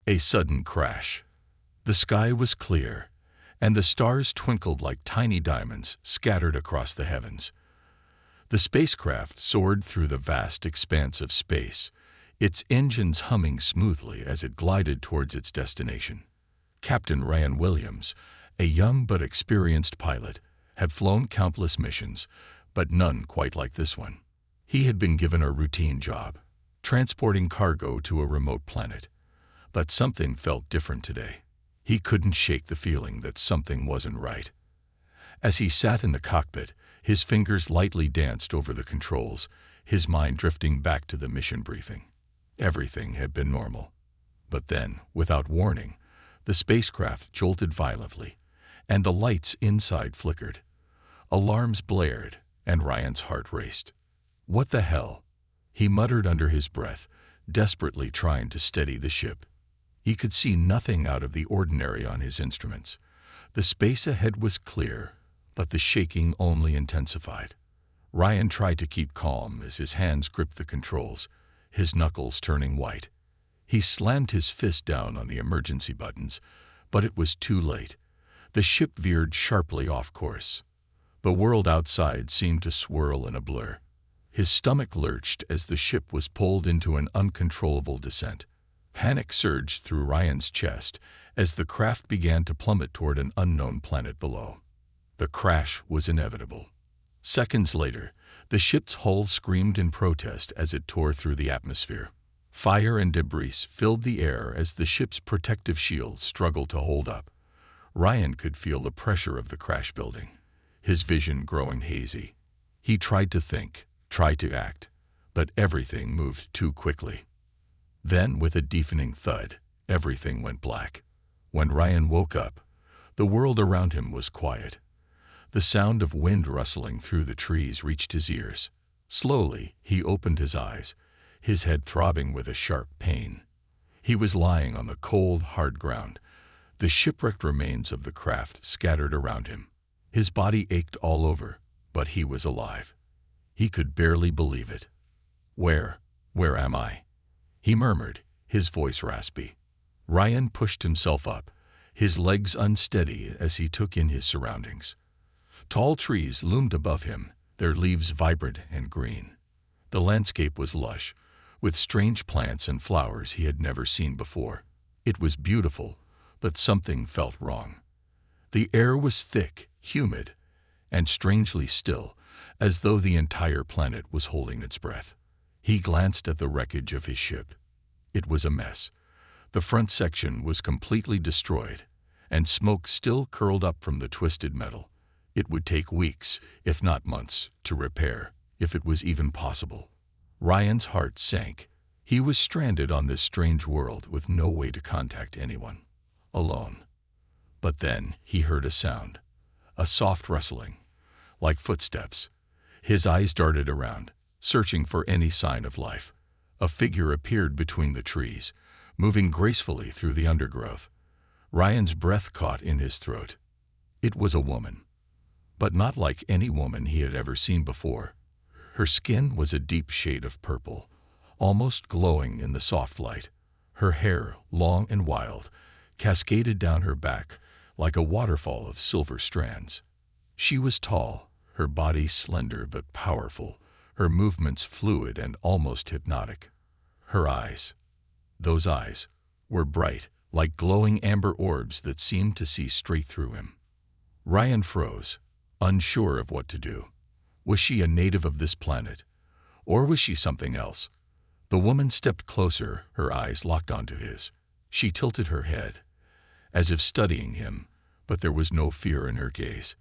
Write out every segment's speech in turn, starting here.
A sudden crash. The sky was clear, and the stars twinkled like tiny diamonds scattered across the heavens. The spacecraft soared through the vast expanse of space, its engines humming smoothly as it glided towards its destination. Captain Ryan Williams, a young but experienced pilot, had flown countless missions, but none quite like this one. He had been given a routine job, transporting cargo to a remote planet. But something felt different today. He couldn't shake the feeling that something wasn't right. As he sat in the cockpit, his fingers lightly danced over the controls, his mind drifting back to the mission briefing. Everything had been normal. But then, without warning, the spacecraft jolted violently, and the lights inside flickered. Alarms blared, and Ryan's heart raced. "What the hell?" he muttered under his breath, desperately trying to steady the ship. He could see nothing out of the ordinary on his instruments. The space ahead was clear, but the shaking only intensified. Ryan tried to keep calm as his hands gripped the controls, his knuckles turning white. He slammed his fist down on the emergency buttons, but it was too late. The ship veered sharply off course. The world outside seemed to swirl in a blur. His stomach lurched as the ship was pulled into an uncontrollable descent. Panic surged through Ryan's chest as the craft began to plummet toward an unknown planet below. The crash was inevitable. Seconds later, the ship's hull screamed in protest as it tore through the atmosphere. Fire and debris filled the air as the ship's protective shield struggled to hold up. Ryan could feel the pressure of the crash building, his vision growing hazy. He tried to think, tried to act, but everything moved too quickly. Then, with a deafening thud, everything went black. When Ryan woke up, the world around him was quiet. The sound of wind rustling through the trees reached his ears. Slowly, he opened his eyes, his head throbbing with a sharp pain. He was lying on the cold, hard ground, the shipwrecked remains of the craft scattered around him. His body ached all over, but he was alive. He could barely believe it. Where am I?" he murmured, his voice raspy. Ryan pushed himself up, his legs unsteady as he took in his surroundings. Tall trees loomed above him, their leaves vibrant and green. The landscape was lush, with strange plants and flowers he had never seen before. It was beautiful, but something felt wrong. The air was thick, humid, and strangely still, as though the entire planet was holding its breath. He glanced at the wreckage of his ship. It was a mess. The front section was completely destroyed, and smoke still curled up from the twisted metal. It would take weeks, if not months, to repair, if it was even possible. Ryan's heart sank. He was stranded on this strange world with no way to contact anyone. Alone. But then he heard a sound. A soft rustling, like footsteps. His eyes darted around, searching for any sign of life. A figure appeared between the trees, moving gracefully through the undergrowth. Ryan's breath caught in his throat. It was a woman, but not like any woman he had ever seen before. Her skin was a deep shade of purple, almost glowing in the soft light. Her hair, long and wild, cascaded down her back like a waterfall of silver strands. She was tall, her body slender but powerful, her movements fluid and almost hypnotic. Her eyes, those eyes, were bright, like glowing amber orbs that seemed to see straight through him. Ryan froze, unsure of what to do. Was she a native of this planet, or was she something else? The woman stepped closer, her eyes locked onto his. She tilted her head, as if studying him, but there was no fear in her gaze,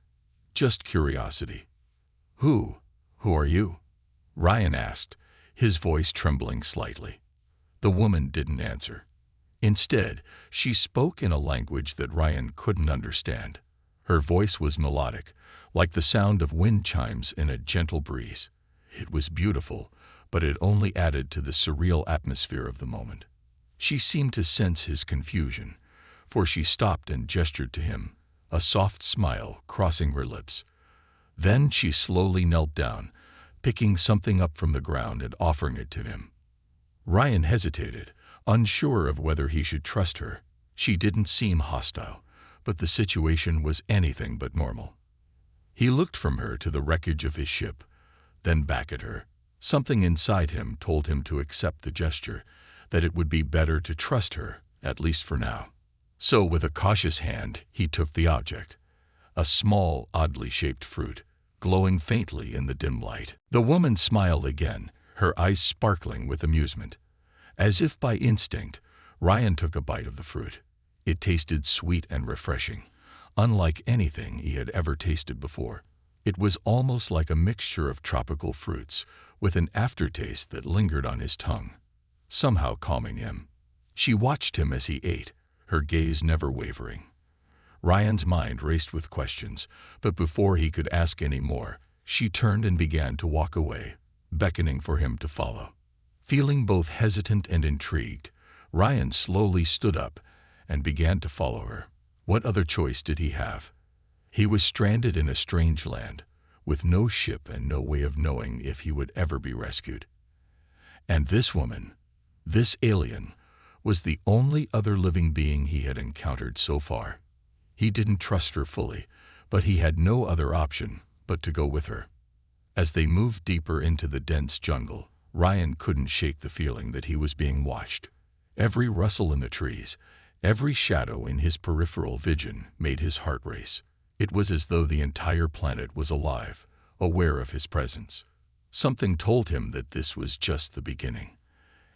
just curiosity. Who are you?" Ryan asked, his voice trembling slightly. The woman didn't answer. Instead, she spoke in a language that Ryan couldn't understand. Her voice was melodic, like the sound of wind chimes in a gentle breeze. It was beautiful, but it only added to the surreal atmosphere of the moment. She seemed to sense his confusion, for she stopped and gestured to him, a soft smile crossing her lips. Then she slowly knelt down, picking something up from the ground and offering it to him. Ryan hesitated, Unsure of whether he should trust her. She didn't seem hostile, but the situation was anything but normal. He looked from her to the wreckage of his ship, then back at her. Something inside him told him to accept the gesture, that it would be better to trust her, at least for now. So with a cautious hand, he took the object, a small, oddly shaped fruit, glowing faintly in the dim light. The woman smiled again, her eyes sparkling with amusement. As if by instinct, Ryan took a bite of the fruit. It tasted sweet and refreshing, unlike anything he had ever tasted before. It was almost like a mixture of tropical fruits, with an aftertaste that lingered on his tongue, somehow calming him. She watched him as he ate, her gaze never wavering. Ryan's mind raced with questions, but before he could ask any more, she turned and began to walk away, beckoning for him to follow. Feeling both hesitant and intrigued, Ryan slowly stood up and began to follow her. What other choice did he have? He was stranded in a strange land, with no ship and no way of knowing if he would ever be rescued. And this woman, this alien, was the only other living being he had encountered so far. He didn't trust her fully, but he had no other option but to go with her. As they moved deeper into the dense jungle, Ryan couldn't shake the feeling that he was being watched. Every rustle in the trees, every shadow in his peripheral vision made his heart race. It was as though the entire planet was alive, aware of his presence. Something told him that this was just the beginning,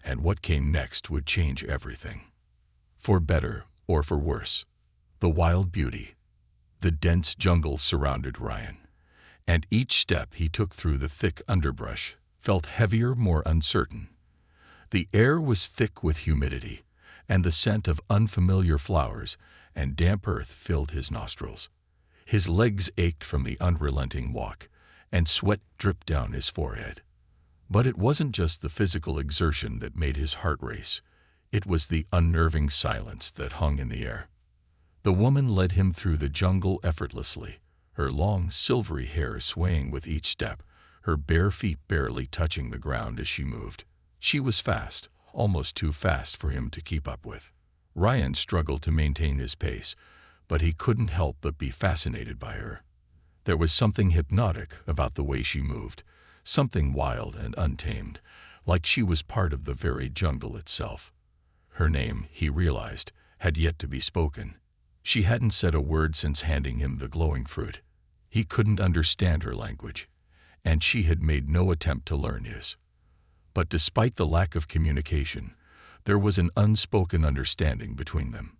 and what came next would change everything. For better or for worse. The wild beauty, the dense jungle surrounded Ryan, and each step he took through the thick underbrush felt heavier, more uncertain. The air was thick with humidity, and the scent of unfamiliar flowers and damp earth filled his nostrils. His legs ached from the unrelenting walk, and sweat dripped down his forehead. But it wasn't just the physical exertion that made his heart race. It was the unnerving silence that hung in the air. The woman led him through the jungle effortlessly, her long, silvery hair swaying with each step, her bare feet barely touching the ground as she moved. She was fast, almost too fast for him to keep up with. Ryan struggled to maintain his pace, but he couldn't help but be fascinated by her. There was something hypnotic about the way she moved, something wild and untamed, like she was part of the very jungle itself. Her name, he realized, had yet to be spoken. She hadn't said a word since handing him the glowing fruit. He couldn't understand her language, and she had made no attempt to learn his. But despite the lack of communication, there was an unspoken understanding between them.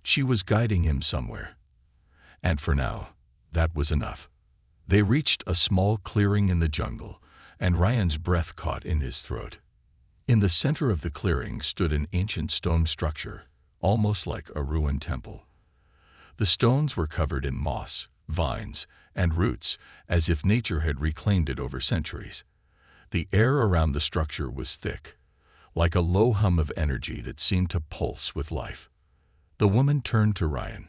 She was guiding him somewhere. And for now, that was enough. They reached a small clearing in the jungle, and Ryan's breath caught in his throat. In the center of the clearing stood an ancient stone structure, almost like a ruined temple. The stones were covered in moss, vines, and roots, as if nature had reclaimed it over centuries. The air around the structure was thick, like a low hum of energy that seemed to pulse with life. The woman turned to Ryan,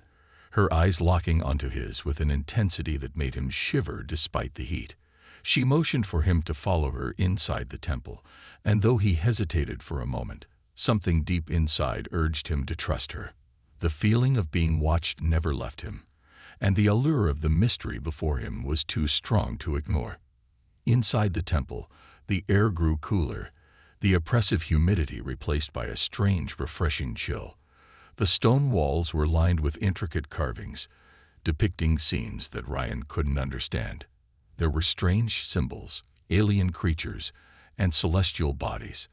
her eyes locking onto his with an intensity that made him shiver despite the heat. She motioned for him to follow her inside the temple, and though he hesitated for a moment, something deep inside urged him to trust her. The feeling of being watched never left him, and the allure of the mystery before him was too strong to ignore. Inside the temple, the air grew cooler, the oppressive humidity replaced by a strange, refreshing chill. The stone walls were lined with intricate carvings, depicting scenes that Ryan couldn't understand. There were strange symbols, alien creatures, and celestial bodies,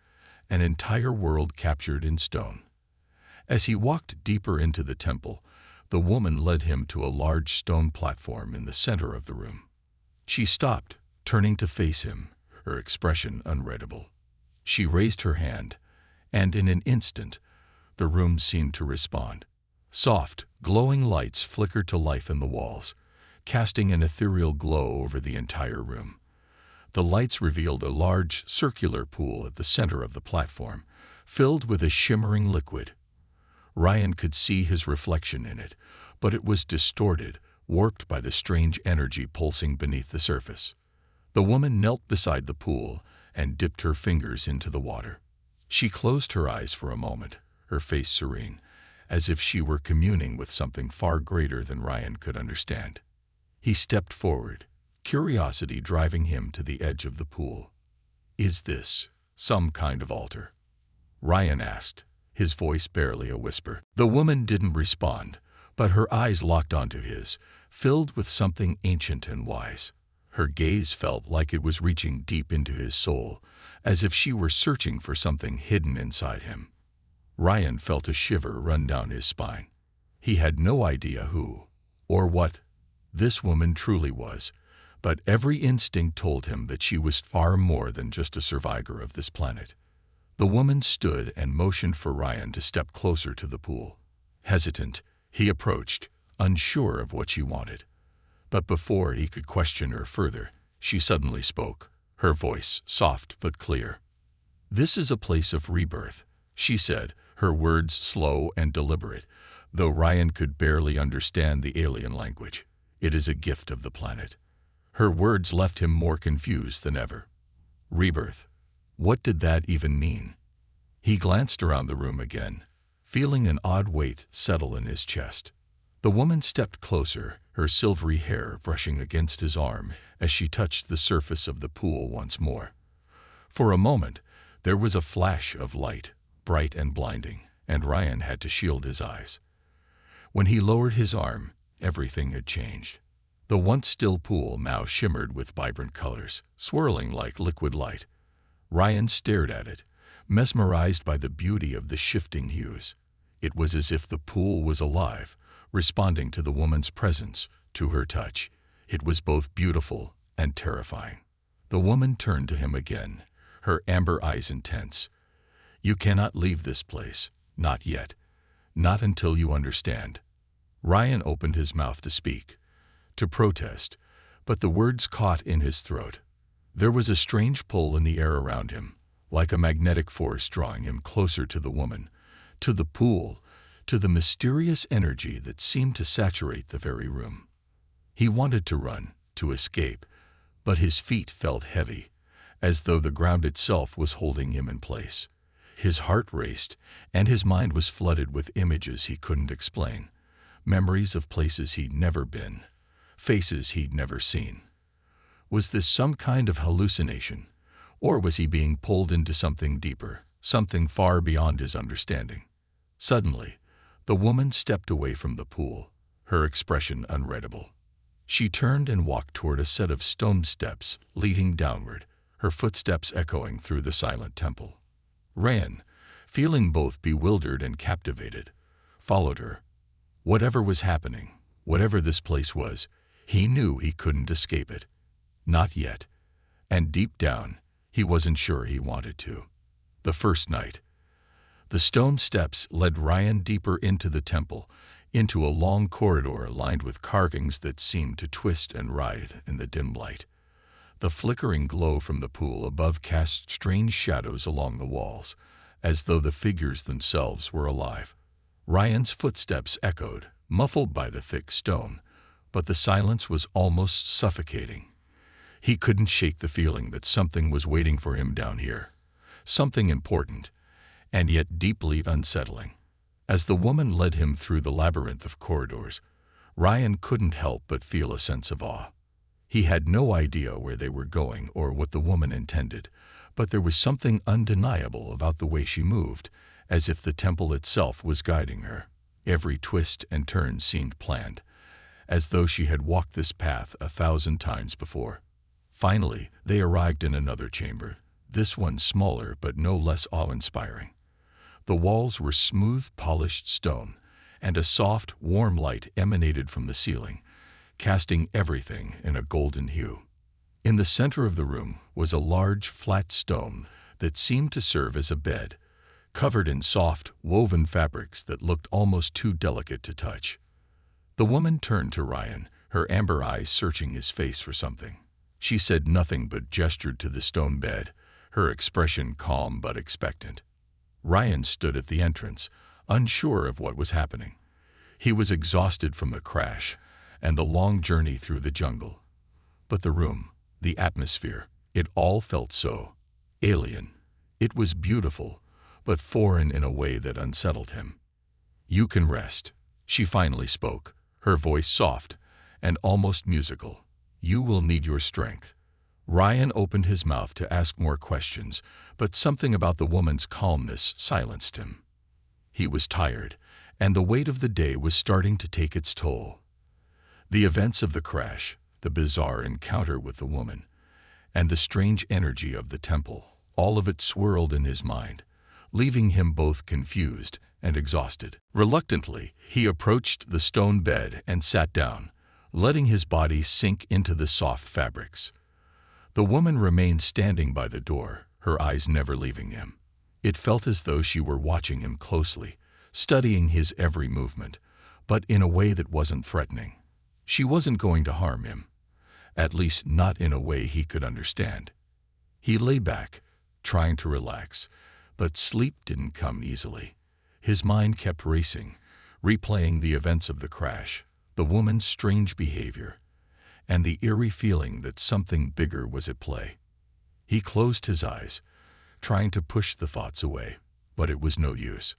an entire world captured in stone. As he walked deeper into the temple, the woman led him to a large stone platform in the center of the room. She stopped, turning to face him, her expression unreadable. She raised her hand, and in an instant, the room seemed to respond. Soft, glowing lights flickered to life in the walls, casting an ethereal glow over the entire room. The lights revealed a large, circular pool at the center of the platform, filled with a shimmering liquid. Ryan could see his reflection in it, but it was distorted, warped by the strange energy pulsing beneath the surface. The woman knelt beside the pool and dipped her fingers into the water. She closed her eyes for a moment, her face serene, as if she were communing with something far greater than Ryan could understand. He stepped forward, curiosity driving him to the edge of the pool. "Is this some kind of altar?" Ryan asked, his voice barely a whisper. The woman didn't respond, but her eyes locked onto his, filled with something ancient and wise. Her gaze felt like it was reaching deep into his soul, as if she were searching for something hidden inside him. Ryan felt a shiver run down his spine. He had no idea who, or what, this woman truly was, but every instinct told him that she was far more than just a survivor of this planet. The woman stood and motioned for Ryan to step closer to the pool. Hesitant, he approached, unsure of what she wanted. But before he could question her further, she suddenly spoke, her voice soft but clear. "This is a place of rebirth," she said, her words slow and deliberate, though Ryan could barely understand the alien language. "It is a gift of the planet." Her words left him more confused than ever. Rebirth. What did that even mean? He glanced around the room again, feeling an odd weight settle in his chest. The woman stepped closer, her silvery hair brushing against his arm as she touched the surface of the pool once more. For a moment, there was a flash of light, bright and blinding, and Ryan had to shield his eyes. When he lowered his arm, everything had changed. The once still pool now shimmered with vibrant colors, swirling like liquid light. Ryan stared at it, mesmerized by the beauty of the shifting hues. It was as if the pool was alive, responding to the woman's presence, to her touch. It was both beautiful and terrifying. The woman turned to him again, her amber eyes intense. "You cannot leave this place, not yet. Not until you understand." Ryan opened his mouth to speak, to protest, but the words caught in his throat. There was a strange pull in the air around him, like a magnetic force drawing him closer to the woman, to the pool, to the mysterious energy that seemed to saturate the very room. He wanted to run, to escape, but his feet felt heavy, as though the ground itself was holding him in place. His heart raced, and his mind was flooded with images he couldn't explain, memories of places he'd never been, faces he'd never seen. Was this some kind of hallucination, or was he being pulled into something deeper, something far beyond his understanding? Suddenly, the woman stepped away from the pool, her expression unreadable. She turned and walked toward a set of stone steps leading downward, her footsteps echoing through the silent temple. Ryan, feeling both bewildered and captivated, followed her. Whatever was happening, whatever this place was, he knew he couldn't escape it. Not yet. And deep down, he wasn't sure he wanted to. The first night. The stone steps led Ryan deeper into the temple, into a long corridor lined with carvings that seemed to twist and writhe in the dim light. The flickering glow from the pool above cast strange shadows along the walls, as though the figures themselves were alive. Ryan's footsteps echoed, muffled by the thick stone, but the silence was almost suffocating. He couldn't shake the feeling that something was waiting for him down here, something important, and yet deeply unsettling. As the woman led him through the labyrinth of corridors, Ryan couldn't help but feel a sense of awe. He had no idea where they were going or what the woman intended, but there was something undeniable about the way she moved, as if the temple itself was guiding her. Every twist and turn seemed planned, as though she had walked this path 1,000 times before. Finally, they arrived in another chamber, this one smaller but no less awe-inspiring. The walls were smooth, polished stone, and a soft, warm light emanated from the ceiling, casting everything in a golden hue. In the center of the room was a large, flat stone that seemed to serve as a bed, covered in soft, woven fabrics that looked almost too delicate to touch. The woman turned to Ryan, her amber eyes searching his face for something. She said nothing but gestured to the stone bed, her expression calm but expectant. Ryan stood at the entrance, unsure of what was happening. He was exhausted from the crash and the long journey through the jungle. But the room, the atmosphere, it all felt so alien. It was beautiful, but foreign in a way that unsettled him. "You can rest," she finally spoke, her voice soft and almost musical. "You will need your strength." Ryan opened his mouth to ask more questions, but something about the woman's calmness silenced him. He was tired, and the weight of the day was starting to take its toll. The events of the crash, the bizarre encounter with the woman, and the strange energy of the temple, all of it swirled in his mind, leaving him both confused and exhausted. Reluctantly, he approached the stone bed and sat down, letting his body sink into the soft fabrics. The woman remained standing by the door, her eyes never leaving him. It felt as though she were watching him closely, studying his every movement, but in a way that wasn't threatening. She wasn't going to harm him, at least not in a way he could understand. He lay back, trying to relax, but sleep didn't come easily. His mind kept racing, replaying the events of the crash, the woman's strange behavior, and the eerie feeling that something bigger was at play. He closed his eyes, trying to push the thoughts away, but it was no use.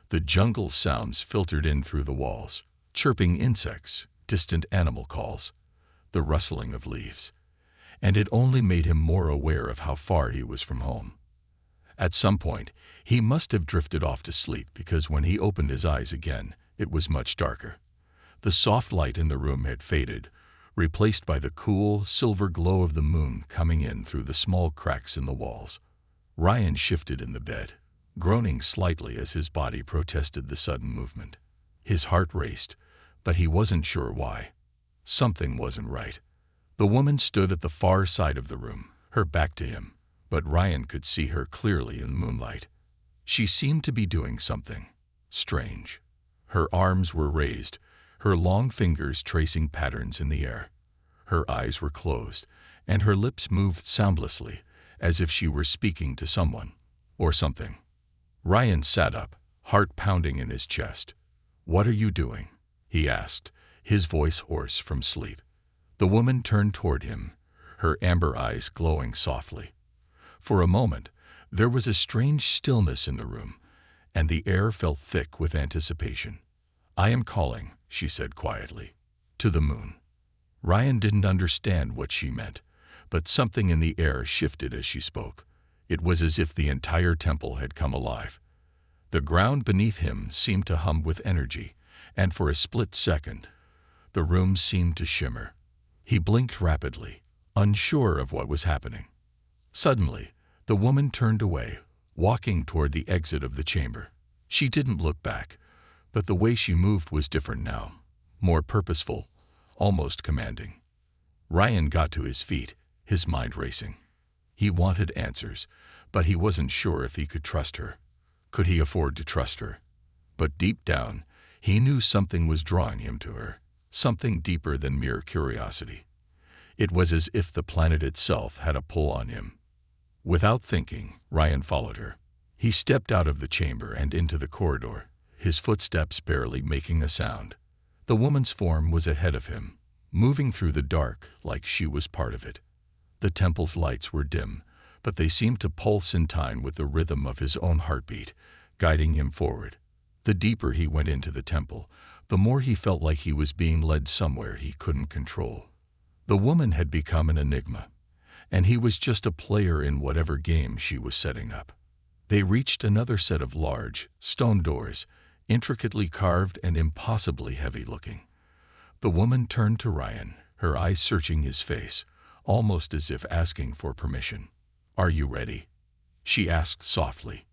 The jungle sounds filtered in through the walls, chirping insects, distant animal calls, the rustling of leaves, and it only made him more aware of how far he was from home. At some point, he must have drifted off to sleep because when he opened his eyes again, it was much darker. The soft light in the room had faded, replaced by the cool, silver glow of the moon coming in through the small cracks in the walls. Ryan shifted in the bed, groaning slightly as his body protested the sudden movement. His heart raced, but he wasn't sure why. Something wasn't right. The woman stood at the far side of the room, her back to him, but Ryan could see her clearly in the moonlight. She seemed to be doing something strange. Her arms were raised, her long fingers tracing patterns in the air. Her eyes were closed, and her lips moved soundlessly, as if she were speaking to someone or something. Ryan sat up, heart pounding in his chest. "What are you doing?" he asked, his voice hoarse from sleep. The woman turned toward him, her amber eyes glowing softly. For a moment, there was a strange stillness in the room, and the air felt thick with anticipation. "I am calling," she said quietly, "to the moon." Ryan didn't understand what she meant, but something in the air shifted as she spoke. It was as if the entire temple had come alive. The ground beneath him seemed to hum with energy, and for a split second, the room seemed to shimmer. He blinked rapidly, unsure of what was happening. Suddenly, the woman turned away, walking toward the exit of the chamber. She didn't look back, but the way she moved was different now, more purposeful, almost commanding. Ryan got to his feet, his mind racing. He wanted answers, but he wasn't sure if he could trust her. Could he afford to trust her? But deep down, he knew something was drawing him to her, something deeper than mere curiosity. It was as if the planet itself had a pull on him. Without thinking, Ryan followed her. He stepped out of the chamber and into the corridor, his footsteps barely making a sound. The woman's form was ahead of him, moving through the dark like she was part of it. The temple's lights were dim, but they seemed to pulse in time with the rhythm of his own heartbeat, guiding him forward. The deeper he went into the temple, the more he felt like he was being led somewhere he couldn't control. The woman had become an enigma, and he was just a player in whatever game she was setting up. They reached another set of large, stone doors, intricately carved and impossibly heavy-looking. The woman turned to Ryan, her eyes searching his face, almost as if asking for permission. "Are you ready?" she asked softly.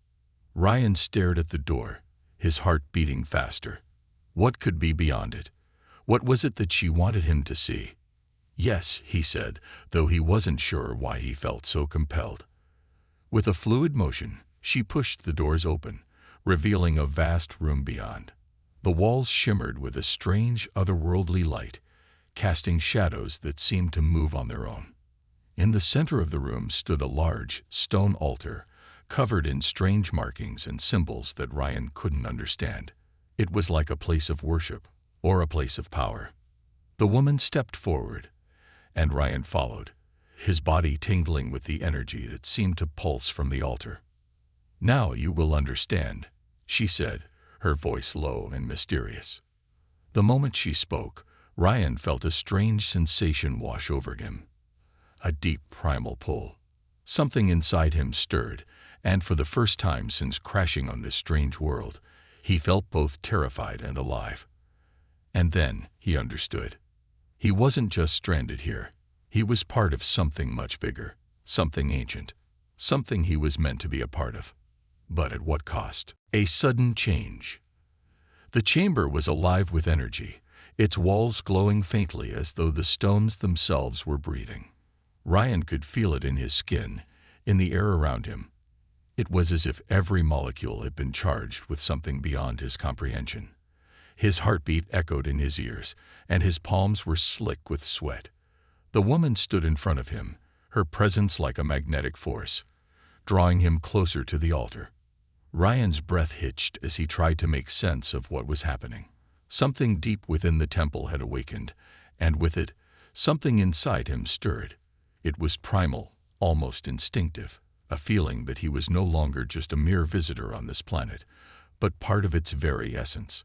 Ryan stared at the door, his heart beating faster. What could be beyond it? What was it that she wanted him to see? "Yes," he said, though he wasn't sure why he felt so compelled. With a fluid motion, she pushed the doors open, revealing a vast room beyond. The walls shimmered with a strange, otherworldly light, casting shadows that seemed to move on their own. In the center of the room stood a large, stone altar, covered in strange markings and symbols that Ryan couldn't understand. It was like a place of worship, or a place of power. The woman stepped forward, and Ryan followed, his body tingling with the energy that seemed to pulse from the altar. "Now you will understand," she said, her voice low and mysterious. The moment she spoke, Ryan felt a strange sensation wash over him. A deep primal pull. Something inside him stirred, and for the first time since crashing on this strange world, he felt both terrified and alive. And then he understood. He wasn't just stranded here. He was part of something much bigger, something ancient, something he was meant to be a part of. But at what cost? A sudden change. The chamber was alive with energy, its walls glowing faintly as though the stones themselves were breathing. Ryan could feel it in his skin, in the air around him. It was as if every molecule had been charged with something beyond his comprehension. His heartbeat echoed in his ears, and his palms were slick with sweat. The woman stood in front of him, her presence like a magnetic force, drawing him closer to the altar. Ryan's breath hitched as he tried to make sense of what was happening. Something deep within the temple had awakened, and with it, something inside him stirred. It was primal, almost instinctive, a feeling that he was no longer just a mere visitor on this planet, but part of its very essence.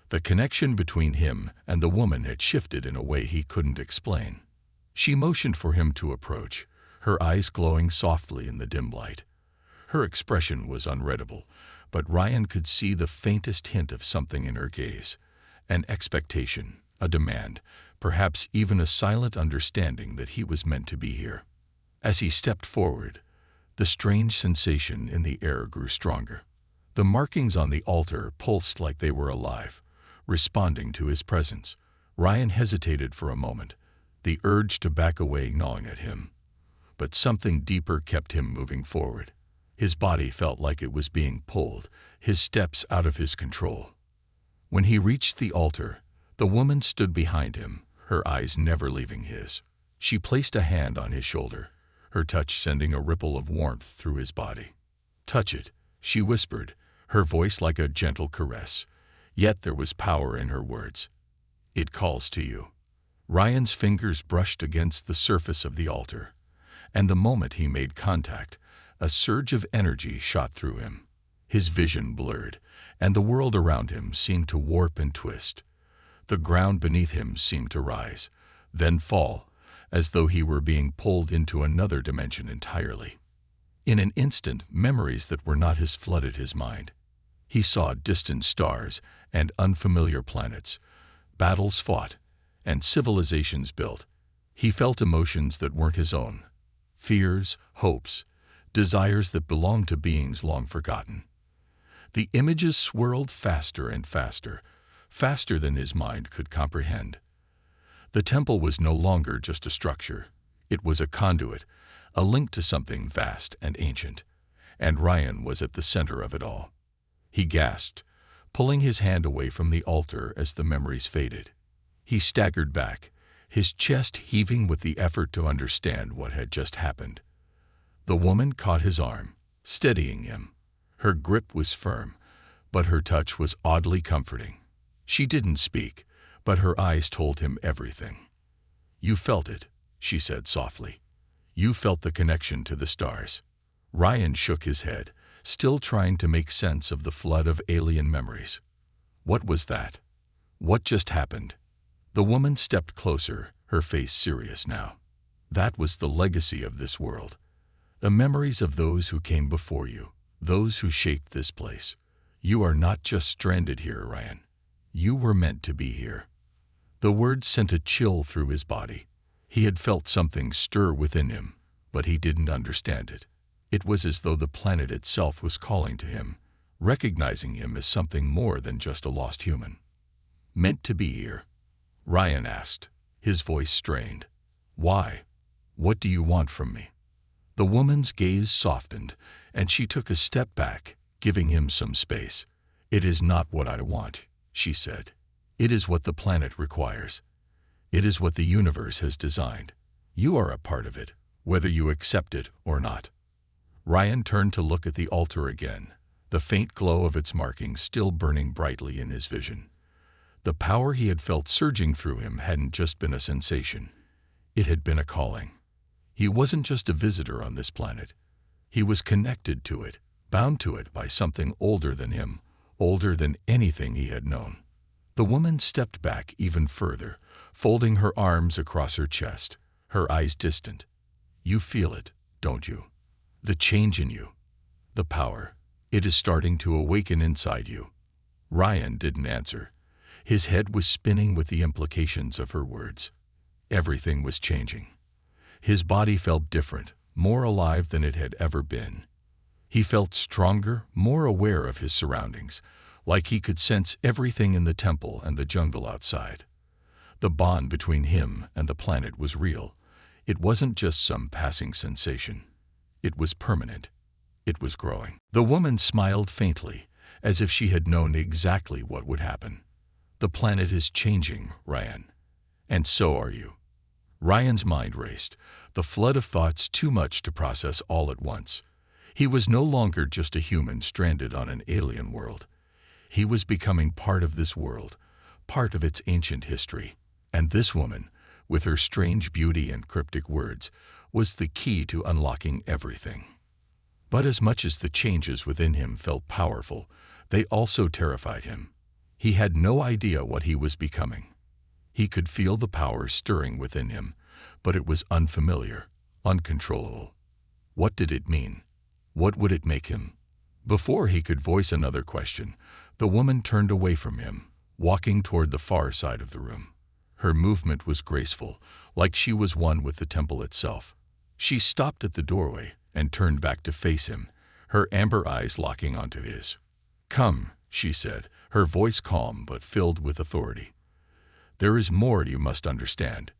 The connection between him and the woman had shifted in a way he couldn't explain. She motioned for him to approach, her eyes glowing softly in the dim light. Her expression was unreadable, but Ryan could see the faintest hint of something in her gaze, an expectation, a demand, perhaps even a silent understanding that he was meant to be here. As he stepped forward, the strange sensation in the air grew stronger. The markings on the altar pulsed like they were alive, responding to his presence. Ryan hesitated for a moment, the urge to back away gnawing at him. But something deeper kept him moving forward. His body felt like it was being pulled, his steps out of his control. When he reached the altar, the woman stood behind him, her eyes never leaving his. She placed a hand on his shoulder, her touch sending a ripple of warmth through his body. "Touch it," she whispered, her voice like a gentle caress. Yet there was power in her words. "It calls to you." Ryan's fingers brushed against the surface of the altar, and the moment he made contact, a surge of energy shot through him. His vision blurred, and the world around him seemed to warp and twist. The ground beneath him seemed to rise, then fall, as though he were being pulled into another dimension entirely. In an instant, memories that were not his flooded his mind. He saw distant stars and unfamiliar planets, battles fought, and civilizations built. He felt emotions that weren't his own, fears, hopes, desires that belonged to beings long forgotten. The images swirled faster and faster, faster than his mind could comprehend. The temple was no longer just a structure. It was a conduit, a link to something vast and ancient, and Ryan was at the center of it all. He gasped, pulling his hand away from the altar as the memories faded. He staggered back, his chest heaving with the effort to understand what had just happened. The woman caught his arm, steadying him. Her grip was firm, but her touch was oddly comforting. She didn't speak, but her eyes told him everything. "You felt it," she said softly. "You felt the connection to the stars." Ryan shook his head, still trying to make sense of the flood of alien memories. What was that? What just happened? The woman stepped closer, her face serious now. "That was the legacy of this world. The memories of those who came before you, those who shaped this place. You are not just stranded here, Ryan. You were meant to be here." The words sent a chill through his body. He had felt something stir within him, but he didn't understand it. It was as though the planet itself was calling to him, recognizing him as something more than just a lost human. "Meant to be here?" Ryan asked, his voice strained. "Why? What do you want from me?" The woman's gaze softened, and she took a step back, giving him some space. "It is not what I want," she said. "It is what the planet requires. It is what the universe has designed. You are a part of it, whether you accept it or not." Ryan turned to look at the altar again, the faint glow of its markings still burning brightly in his vision. The power he had felt surging through him hadn't just been a sensation. It had been a calling. He wasn't just a visitor on this planet. He was connected to it, bound to it by something older than him, older than anything he had known. The woman stepped back even further, folding her arms across her chest, her eyes distant. "You feel it, don't you? The change in you. The power. It is starting to awaken inside you." Ryan didn't answer. His head was spinning with the implications of her words. Everything was changing. His body felt different, more alive than it had ever been. He felt stronger, more aware of his surroundings, like he could sense everything in the temple and the jungle outside. The bond between him and the planet was real. It wasn't just some passing sensation. It was permanent. It was growing. The woman smiled faintly, as if she had known exactly what would happen. "The planet is changing, Ryan. And so are you." Ryan's mind raced, the flood of thoughts too much to process all at once. He was no longer just a human stranded on an alien world. He was becoming part of this world, part of its ancient history. And this woman, with her strange beauty and cryptic words, was the key to unlocking everything. But as much as the changes within him felt powerful, they also terrified him. He had no idea what he was becoming. He could feel the power stirring within him, but it was unfamiliar, uncontrollable. What did it mean? What would it make him? Before he could voice another question, the woman turned away from him, walking toward the far side of the room. Her movement was graceful, like she was one with the temple itself. She stopped at the doorway and turned back to face him, her amber eyes locking onto his. "Come," she said, her voice calm but filled with authority. "There is more you must understand."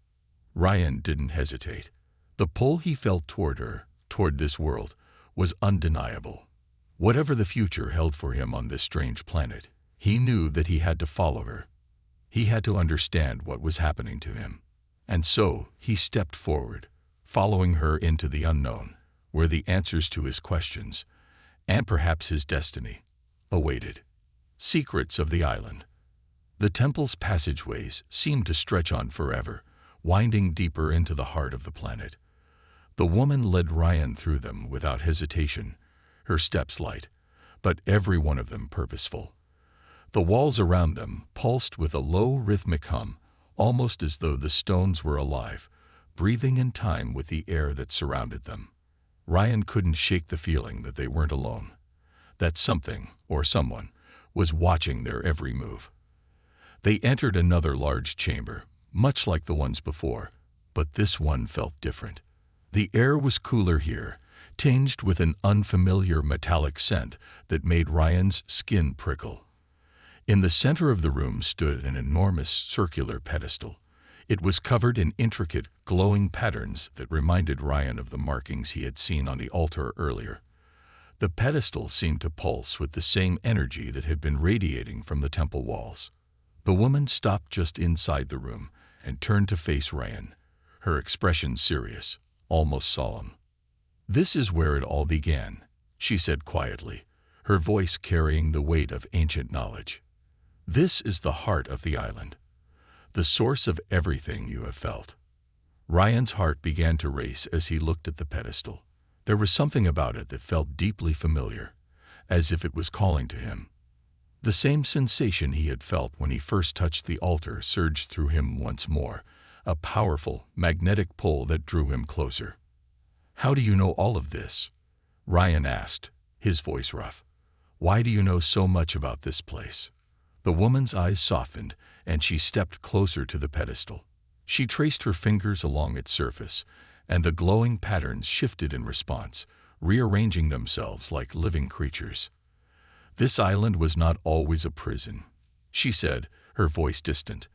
Ryan didn't hesitate. The pull he felt toward her, toward this world, was undeniable. Whatever the future held for him on this strange planet, he knew that he had to follow her. He had to understand what was happening to him. And so he stepped forward, following her into the unknown, where the answers to his questions, and perhaps his destiny, awaited. Secrets of the island. The temple's passageways seemed to stretch on forever, winding deeper into the heart of the planet. The woman led Ryan through them without hesitation, her steps light, but every one of them purposeful. The walls around them pulsed with a low rhythmic hum, almost as though the stones were alive, breathing in time with the air that surrounded them. Ryan couldn't shake the feeling that they weren't alone, that something, or someone, was watching their every move. They entered another large chamber, much like the ones before, but this one felt different. The air was cooler here, tinged with an unfamiliar metallic scent that made Ryan's skin prickle. In the center of the room stood an enormous circular pedestal. It was covered in intricate, glowing patterns that reminded Ryan of the markings he had seen on the altar earlier. The pedestal seemed to pulse with the same energy that had been radiating from the temple walls. The woman stopped just inside the room and turned to face Ryan, her expression serious, almost solemn. "This is where it all began," she said quietly, her voice carrying the weight of ancient knowledge. "This is the heart of the island, the source of everything you have felt." Ryan's heart began to race as he looked at the pedestal. There was something about it that felt deeply familiar, as if it was calling to him. The same sensation he had felt when he first touched the altar surged through him once more, a powerful, magnetic pull that drew him closer. "How do you know all of this?" Ryan asked, his voice rough. "Why do you know so much about this place?" The woman's eyes softened, and she stepped closer to the pedestal. She traced her fingers along its surface, and the glowing patterns shifted in response, rearranging themselves like living creatures. "This island was not always a prison," she said, her voice distant,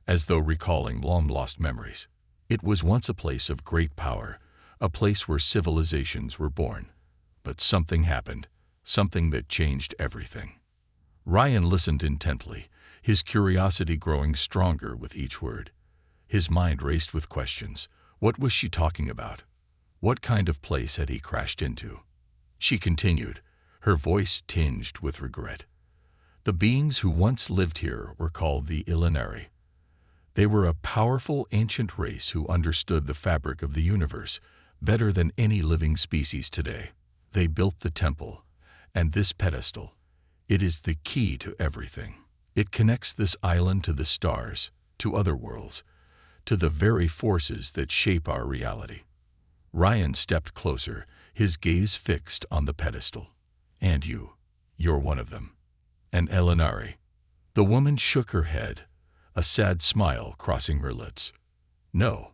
as though recalling long-lost memories. "It was once a place of great power, a place where civilizations were born. But something happened, something that changed everything." Ryan listened intently, his curiosity growing stronger with each word. His mind raced with questions. What was she talking about? What kind of place had he crashed into? She continued, her voice tinged with regret. "The beings who once lived here were called the Illinari. They were a powerful ancient race who understood the fabric of the universe better than any living species today. They built the temple, And this pedestal, it is the key to everything. It connects this island to the stars, to other worlds, to the very forces that shape our reality. Ryan stepped closer, his gaze fixed on the pedestal. And you're one of them. An Elinari. The woman shook her head, a sad smile crossing her lips. No,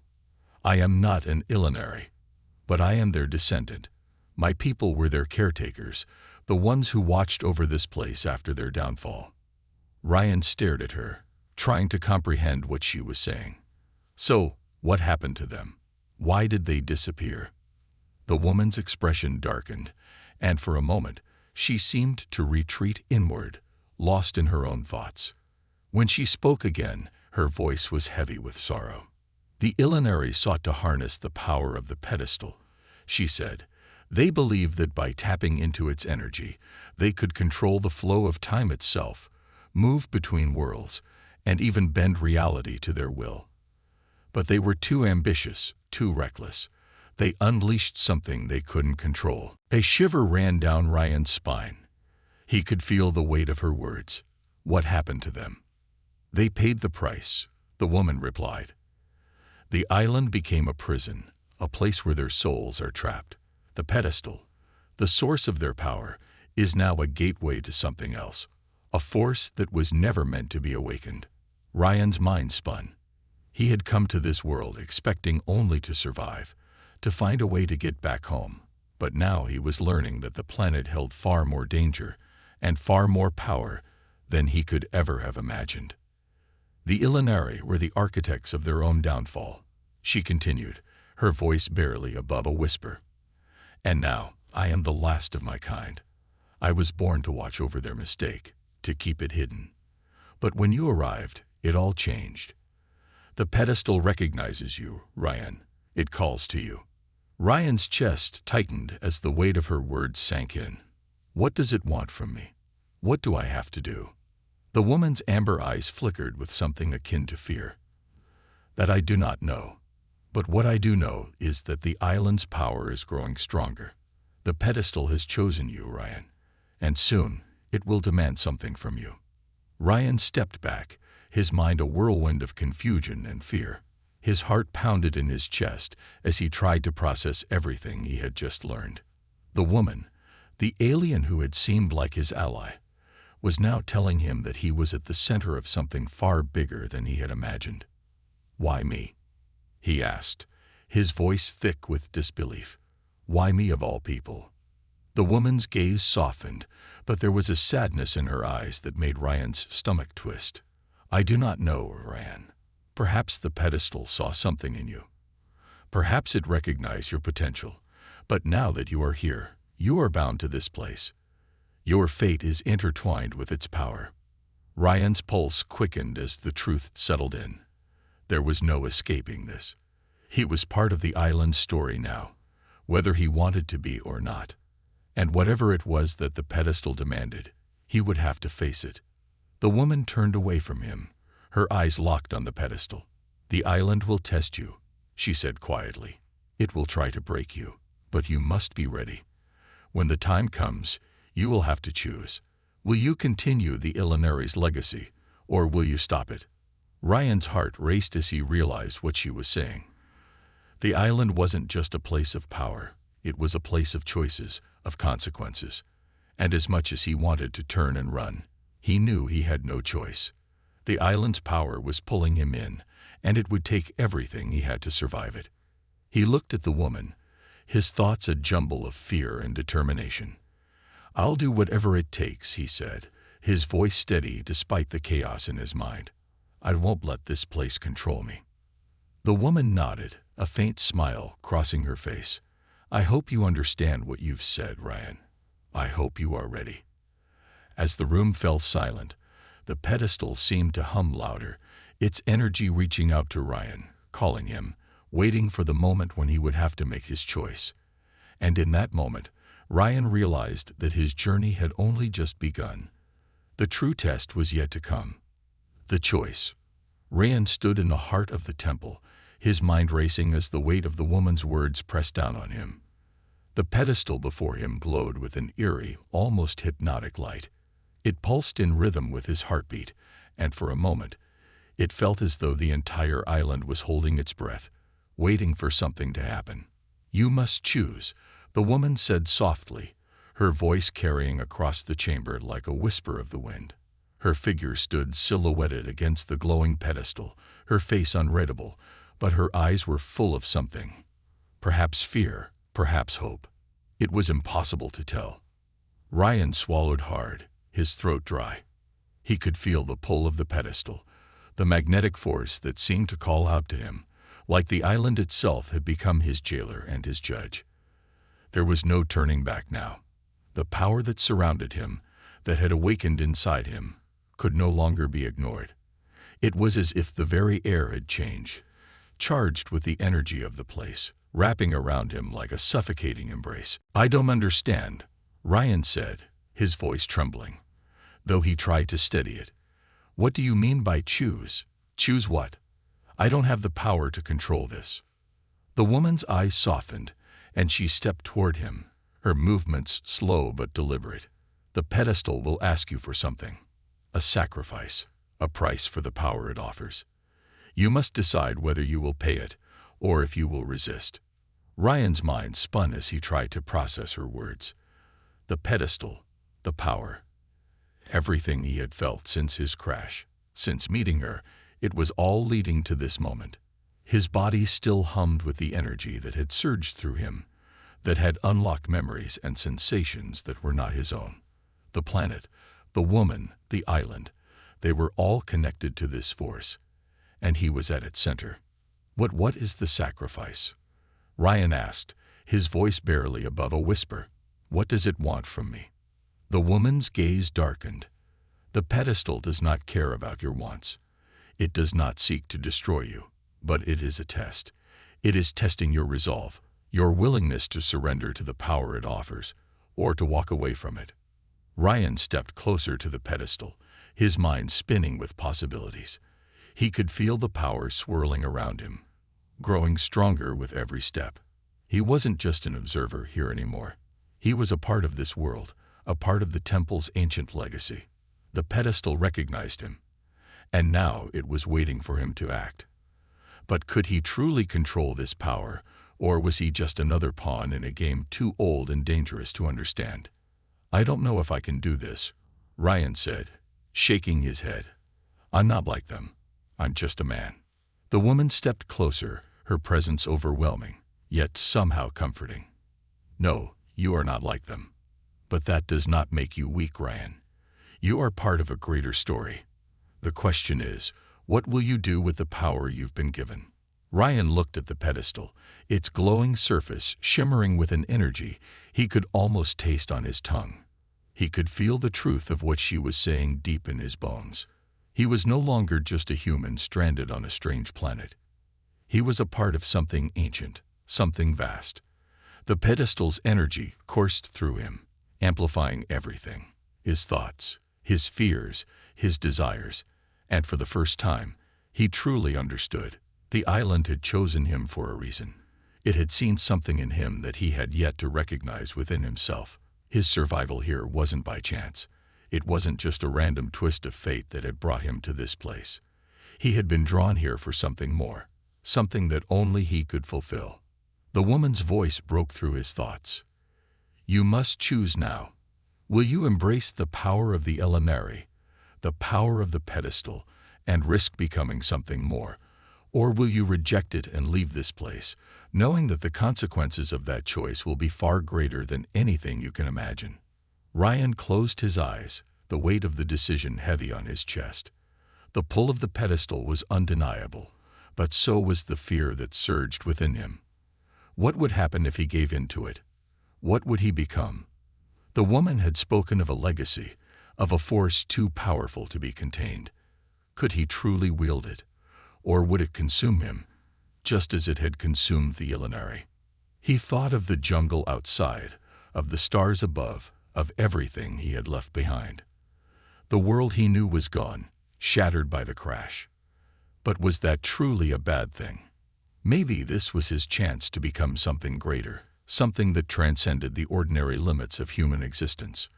I am not an Elinari, but I am their descendant. My people were their caretakers, the ones who watched over this place after their downfall. Ryan stared at her, trying to comprehend what she was saying. So, what happened to them? Why did they disappear? The woman's expression darkened, and for a moment, she seemed to retreat inward, lost in her own thoughts. When she spoke again, her voice was heavy with sorrow. The Elinari sought to harness the power of the pedestal, she said. They believed that by tapping into its energy, they could control the flow of time itself, move between worlds, and even bend reality to their will. But they were too ambitious, too reckless. They unleashed something they couldn't control. A shiver ran down Ryan's spine. He could feel the weight of her words. What happened to them? They paid the price, the woman replied. The island became a prison, a place where their souls are trapped. The pedestal, the source of their power, is now a gateway to something else, a force that was never meant to be awakened. Ryan's mind spun. He had come to this world expecting only to survive, to find a way to get back home. But now he was learning that the planet held far more danger and far more power than he could ever have imagined. The Elinari were the architects of their own downfall, she continued, her voice barely above a whisper. And now I am the last of my kind. I was born to watch over their mistake, to keep it hidden. But when you arrived, it all changed. The pedestal recognizes you, Ryan. It calls to you. Ryan's chest tightened as the weight of her words sank in. What does it want from me? What do I have to do? The woman's amber eyes flickered with something akin to fear. That I do not know. But what I do know is that the island's power is growing stronger. The pedestal has chosen you, Ryan, and soon it will demand something from you. Ryan stepped back, his mind a whirlwind of confusion and fear. His heart pounded in his chest as he tried to process everything he had just learned. The woman, the alien who had seemed like his ally, was now telling him that he was at the center of something far bigger than he had imagined. Why me? He asked, his voice thick with disbelief. Why me of all people? The woman's gaze softened, but there was a sadness in her eyes that made Ryan's stomach twist. I do not know, Ryan. Perhaps the pedestal saw something in you. Perhaps it recognized your potential. But now that you are here, you are bound to this place. Your fate is intertwined with its power. Ryan's pulse quickened as the truth settled in. There was no escaping this. He was part of the island's story now, whether he wanted to be or not. And whatever it was that the pedestal demanded, he would have to face it. The woman turned away from him, her eyes locked on the pedestal. The island will test you, she said quietly. It will try to break you, but you must be ready. When the time comes, you will have to choose. Will you continue the Elinari's legacy, or will you stop it? Ryan's heart raced as he realized what she was saying. The island wasn't just a place of power. It was a place of choices, of consequences. And as much as he wanted to turn and run, he knew he had no choice. The island's power was pulling him in, and it would take everything he had to survive it. He looked at the woman, his thoughts a jumble of fear and determination. I'll do whatever it takes, he said, his voice steady despite the chaos in his mind. I won't let this place control me. The woman nodded, a faint smile crossing her face. I hope you understand what you've said, Ryan. I hope you are ready. As the room fell silent, the pedestal seemed to hum louder, its energy reaching out to Ryan, calling him, waiting for the moment when he would have to make his choice. And in that moment, Ryan realized that his journey had only just begun. The true test was yet to come. The choice. Ryan stood in the heart of the temple, his mind racing as the weight of the woman's words pressed down on him. The pedestal before him glowed with an eerie, almost hypnotic light. It pulsed in rhythm with his heartbeat, and for a moment, it felt as though the entire island was holding its breath, waiting for something to happen. "You must choose," the woman said softly, her voice carrying across the chamber like a whisper of the wind. Her figure stood silhouetted against the glowing pedestal, her face unreadable, but her eyes were full of something. Perhaps fear, perhaps hope. It was impossible to tell. Ryan swallowed hard, his throat dry. He could feel the pull of the pedestal, the magnetic force that seemed to call out to him, like the island itself had become his jailer and his judge. There was no turning back now. The power that surrounded him, that had awakened inside him, could no longer be ignored. It was as if the very air had changed, charged with the energy of the place, wrapping around him like a suffocating embrace. "I don't understand," Ryan said, his voice trembling, though he tried to steady it. "What do you mean by choose? Choose what? I don't have the power to control this." The woman's eyes softened, and she stepped toward him, her movements slow but deliberate. "The pedestal will ask you for something. A sacrifice, a price for the power it offers. You must decide whether you will pay it, or if you will resist." Ryan's mind spun as he tried to process her words. The pedestal, the power. Everything he had felt since his crash, since meeting her, it was all leading to this moment. His body still hummed with the energy that had surged through him, that had unlocked memories and sensations that were not his own. The planet, the woman, the island, they were all connected to this force, and he was at its center. What is the sacrifice?" Ryan asked, his voice barely above a whisper. "What does it want from me?" The woman's gaze darkened. "The pedestal does not care about your wants. It does not seek to destroy you, but it is a test. It is testing your resolve, your willingness to surrender to the power it offers, or to walk away from it." Ryan stepped closer to the pedestal, his mind spinning with possibilities. He could feel the power swirling around him, growing stronger with every step. He wasn't just an observer here anymore. He was a part of this world, a part of the temple's ancient legacy. The pedestal recognized him, and now it was waiting for him to act. But could he truly control this power, or was he just another pawn in a game too old and dangerous to understand? "I don't know if I can do this," Ryan said, shaking his head. "I'm not like them. I'm just a man." The woman stepped closer, her presence overwhelming, yet somehow comforting. "No, you are not like them. But that does not make you weak, Ryan. You are part of a greater story. The question is, what will you do with the power you've been given?" Ryan looked at the pedestal, its glowing surface shimmering with an energy he could almost taste on his tongue. He could feel the truth of what she was saying deep in his bones. He was no longer just a human stranded on a strange planet. He was a part of something ancient, something vast. The pedestal's energy coursed through him, amplifying everything, his thoughts, his fears, his desires, and for the first time, he truly understood. The island had chosen him for a reason. It had seen something in him that he had yet to recognize within himself. His survival here wasn't by chance. It wasn't just a random twist of fate that had brought him to this place. He had been drawn here for something more, something that only he could fulfill. The woman's voice broke through his thoughts. "You must choose now. Will you embrace the power of the Elinari, the power of the pedestal, and risk becoming something more? Or will you reject it and leave this place, knowing that the consequences of that choice will be far greater than anything you can imagine?" Ryan closed his eyes, the weight of the decision heavy on his chest. The pull of the pedestal was undeniable, but so was the fear that surged within him. What would happen if he gave in to it? What would he become? The woman had spoken of a legacy, of a force too powerful to be contained. Could he truly wield it? Or would it consume him, just as it had consumed the Elinari? He thought of the jungle outside, of the stars above, of everything he had left behind. The world he knew was gone, shattered by the crash. But was that truly a bad thing? Maybe this was his chance to become something greater, something that transcended the ordinary limits of human existence.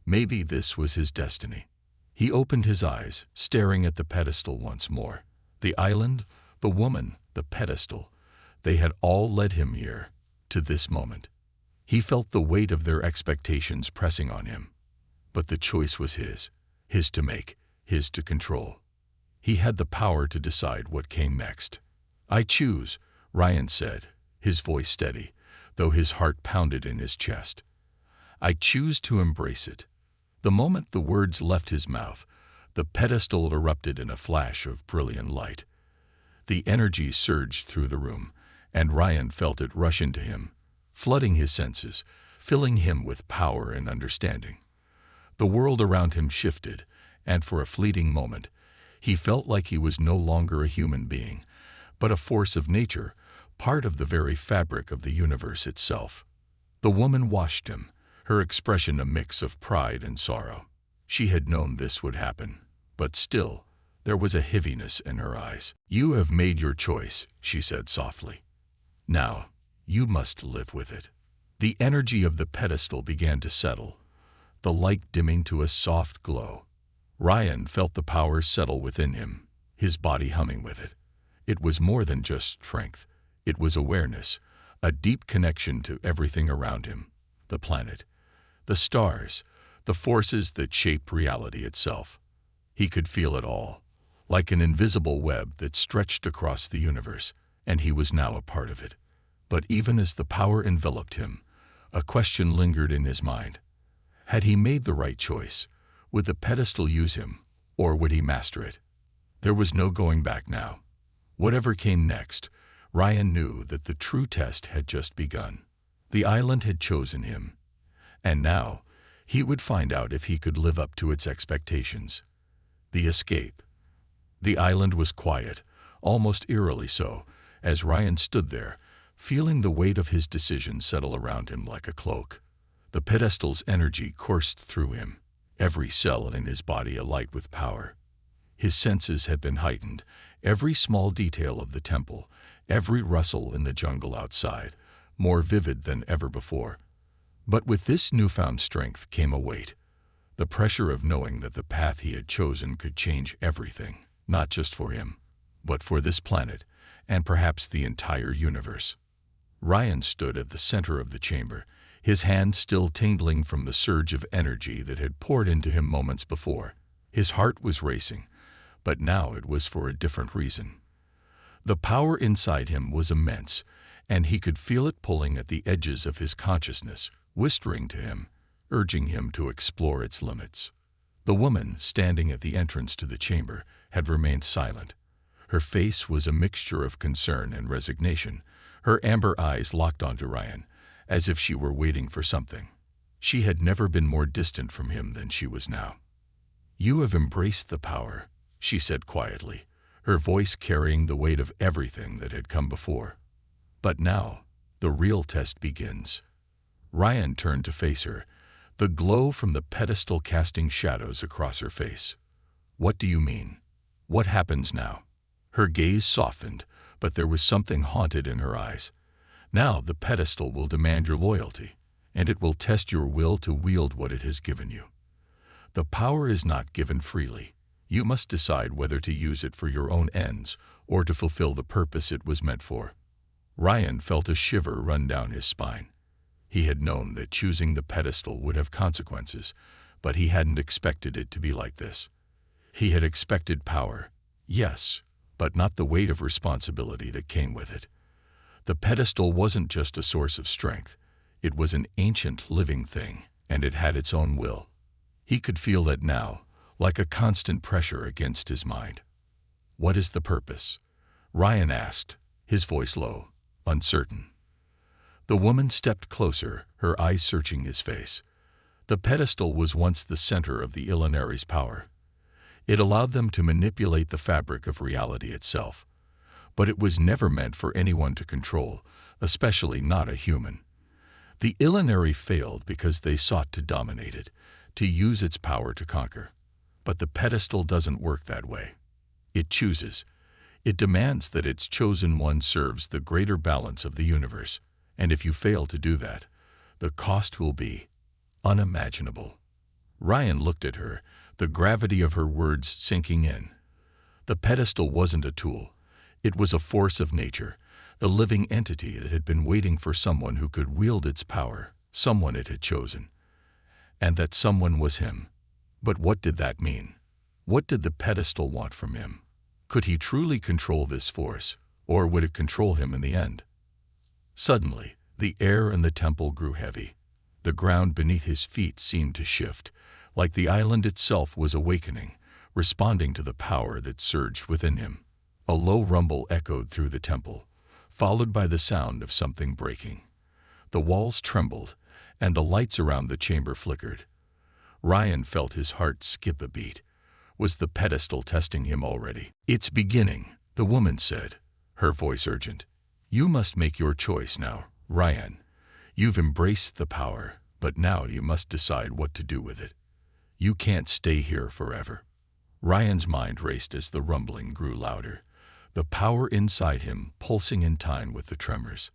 Maybe this was his destiny. He opened his eyes, staring at the pedestal once more. The island, the woman, the pedestal, they had all led him here, to this moment. He felt the weight of their expectations pressing on him. But the choice was his to make, his to control. He had the power to decide what came next. "I choose," Ryan said, his voice steady, though his heart pounded in his chest. "I choose to embrace it." The moment the words left his mouth, the pedestal erupted in a flash of brilliant light. The energy surged through the room, and Ryan felt it rush into him, flooding his senses, filling him with power and understanding. The world around him shifted, and for a fleeting moment, he felt like he was no longer a human being, but a force of nature, part of the very fabric of the universe itself. The woman watched him, her expression a mix of pride and sorrow. She had known this would happen, but still, there was a heaviness in her eyes. "You have made your choice," she said softly. "Now, you must live with it." The energy of the pedestal began to settle, the light dimming to a soft glow. Ryan felt the power settle within him, his body humming with it. It was more than just strength. It was awareness, a deep connection to everything around him, the planet, the stars, the forces that shaped reality itself. He could feel it all, like an invisible web that stretched across the universe, and he was now a part of it. But even as the power enveloped him, a question lingered in his mind. Had he made the right choice? Would the pedestal use him, or would he master it? There was no going back now. Whatever came next, Ryan knew that the true test had just begun. The island had chosen him, and now he would find out if he could live up to its expectations. The escape. The island was quiet, almost eerily so, as Ryan stood there, feeling the weight of his decision settle around him like a cloak. The pedestal's energy coursed through him, every cell in his body alight with power. His senses had been heightened, every small detail of the temple, every rustle in the jungle outside, more vivid than ever before. But with this newfound strength came a weight, the pressure of knowing that the path he had chosen could change everything, not just for him, but for this planet, and perhaps the entire universe. Ryan stood at the center of the chamber, his hand still tingling from the surge of energy that had poured into him moments before. His heart was racing, but now it was for a different reason. The power inside him was immense, and he could feel it pulling at the edges of his consciousness, whispering to him, urging him to explore its limits. The woman, standing at the entrance to the chamber, had remained silent. Her face was a mixture of concern and resignation, her amber eyes locked onto Ryan, as if she were waiting for something. She had never been more distant from him than she was now. "You have embraced the power," she said quietly, her voice carrying the weight of everything that had come before. "But now, the real test begins." Ryan turned to face her, the glow from the pedestal casting shadows across her face. "What do you mean? What happens now?" Her gaze softened, but there was something haunted in her eyes. "Now the pedestal will demand your loyalty, and it will test your will to wield what it has given you. The power is not given freely. You must decide whether to use it for your own ends or to fulfill the purpose it was meant for." Ryan felt a shiver run down his spine. He had known that choosing the pedestal would have consequences, but he hadn't expected it to be like this. He had expected power, yes, but not the weight of responsibility that came with it. The pedestal wasn't just a source of strength. It was an ancient living thing, and it had its own will. He could feel that now, like a constant pressure against his mind. "What is the purpose?" Ryan asked, his voice low, uncertain. The woman stepped closer, her eyes searching his face. The pedestal was once the center of the Illinaries' power. It allowed them to manipulate the fabric of reality itself. But it was never meant for anyone to control, especially not a human. The Illinari failed because they sought to dominate it, to use its power to conquer. But the pedestal doesn't work that way. It chooses. It demands that its chosen one serves the greater balance of the universe, And if you fail to do that, the cost will be unimaginable. Ryan looked at her, the gravity of her words sinking in. The pedestal wasn't a tool. It was a force of nature, the living entity that had been waiting for someone who could wield its power, someone it had chosen. And that someone was him. But what did that mean? What did the pedestal want from him? Could he truly control this force, or would it control him in the end? Suddenly, the air in the temple grew heavy. The ground beneath his feet seemed to shift, like the island itself was awakening, responding to the power that surged within him. A low rumble echoed through the temple, followed by the sound of something breaking. The walls trembled, and the lights around the chamber flickered. Ryan felt his heart skip a beat. Was the pedestal testing him already? "It's beginning," the woman said, her voice urgent. "You must make your choice now, Ryan. You've embraced the power, but now you must decide what to do with it. You can't stay here forever." Ryan's mind raced as the rumbling grew louder, the power inside him pulsing in time with the tremors.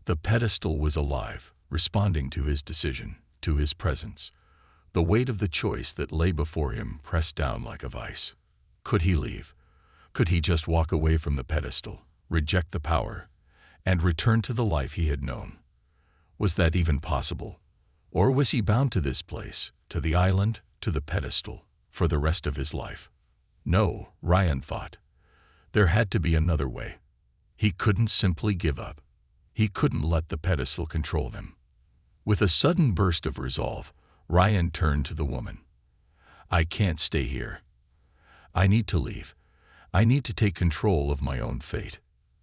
The pedestal was alive, responding to his decision, to his presence. The weight of the choice that lay before him pressed down like a vice. Could he leave? Could he just walk away from the pedestal, reject the power, and return to the life he had known? Was that even possible? Or was he bound to this place, to the island, to the pedestal, for the rest of his life? No, Ryan thought. There had to be another way. He couldn't simply give up. He couldn't let the pedestal control them. With a sudden burst of resolve, Ryan turned to the woman. "I can't stay here. I need to leave. I need to take control of my own fate."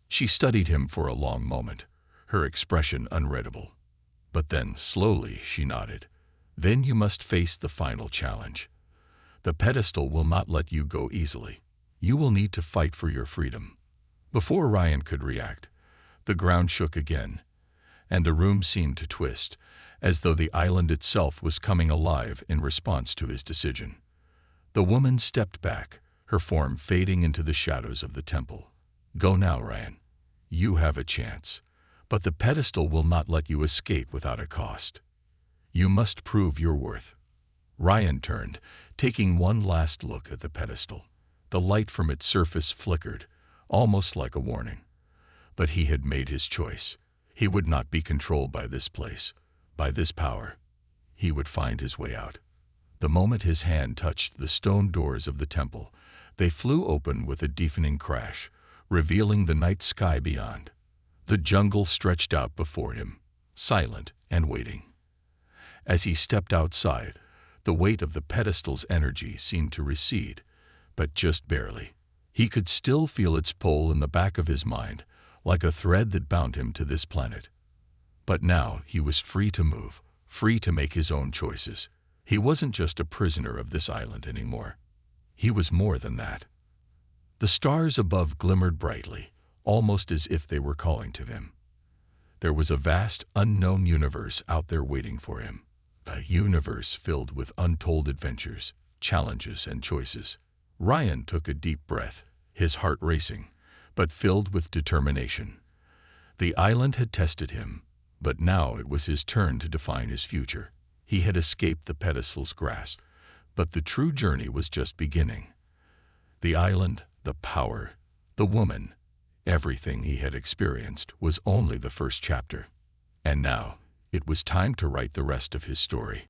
She studied him for a long moment, her expression unreadable. But then, slowly, she nodded. "Then you must face the final challenge. The pedestal will not let you go easily. You will need to fight for your freedom." Before Ryan could react, the ground shook again, and the room seemed to twist, as though the island itself was coming alive in response to his decision. The woman stepped back, her form fading into the shadows of the temple. "Go now, Ryan. You have a chance. But the pedestal will not let you escape without a cost. You must prove your worth." Ryan turned, taking one last look at the pedestal. The light from its surface flickered, almost like a warning. But he had made his choice. He would not be controlled by this place, by this power. He would find his way out. The moment his hand touched the stone doors of the temple, they flew open with a deafening crash, revealing the night sky beyond. The jungle stretched out before him, silent and waiting. As he stepped outside, the weight of the pedestal's energy seemed to recede, but just barely. He could still feel its pull in the back of his mind, like a thread that bound him to this planet. But now he was free to move, free to make his own choices. He wasn't just a prisoner of this island anymore. He was more than that. The stars above glimmered brightly, almost as if they were calling to him. There was a vast, unknown universe out there waiting for him, a universe filled with untold adventures, challenges, and choices. Ryan took a deep breath, his heart racing, but filled with determination. The island had tested him, but now it was his turn to define his future. He had escaped the pedestal's grasp, but the true journey was just beginning. The island, the power, the woman, everything he had experienced was only the first chapter. And now, it was time to write the rest of his story.